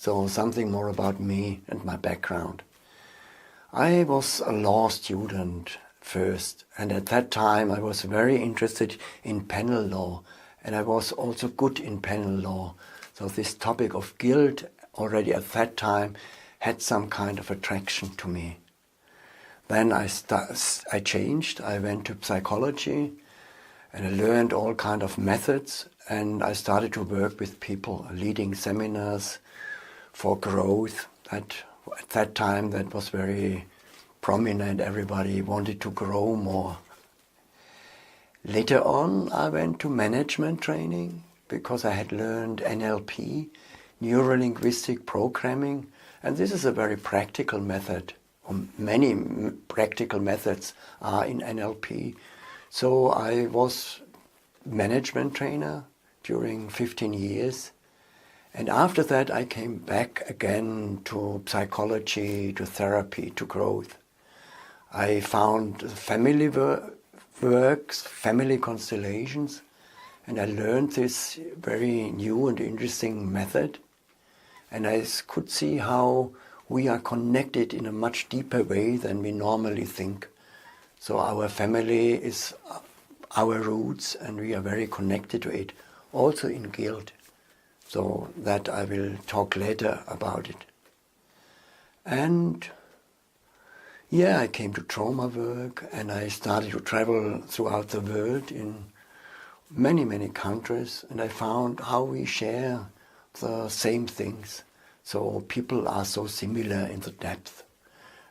So something more about me and my background. I was a law student first, and at that time I was very interested in penal law, and I was also good in penal law. So this topic of guilt already at that time had some kind of attraction to me. Then I changed. I went to psychology and I learned all kind of methods, and I started to work with people, leading seminars for growth. At that time that was very prominent. Everybody wanted to grow more. Later on I went to management training because I had learned NLP, Neuro-Linguistic Programming, and this is a very practical method. Many practical methods are in NLP. So I was management trainer during 15 years. And after that I came back again to psychology, to therapy, to growth. I found family works, family constellations, and I learned this very new and interesting method. And I could see how we are connected in a much deeper way than we normally think. So our family is our roots, and we are very connected to it, also in guilt. So that I will talk later about it. And yeah, I came to trauma work, and I started to travel throughout the world in many, many countries, and I found how we share the same things. So people are so similar in the depth.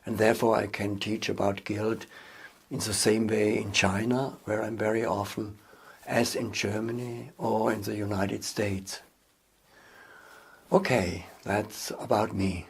And therefore I can teach about guilt in the same way in China, where I'm very often, as in Germany or in the United States. Okay, that's about me.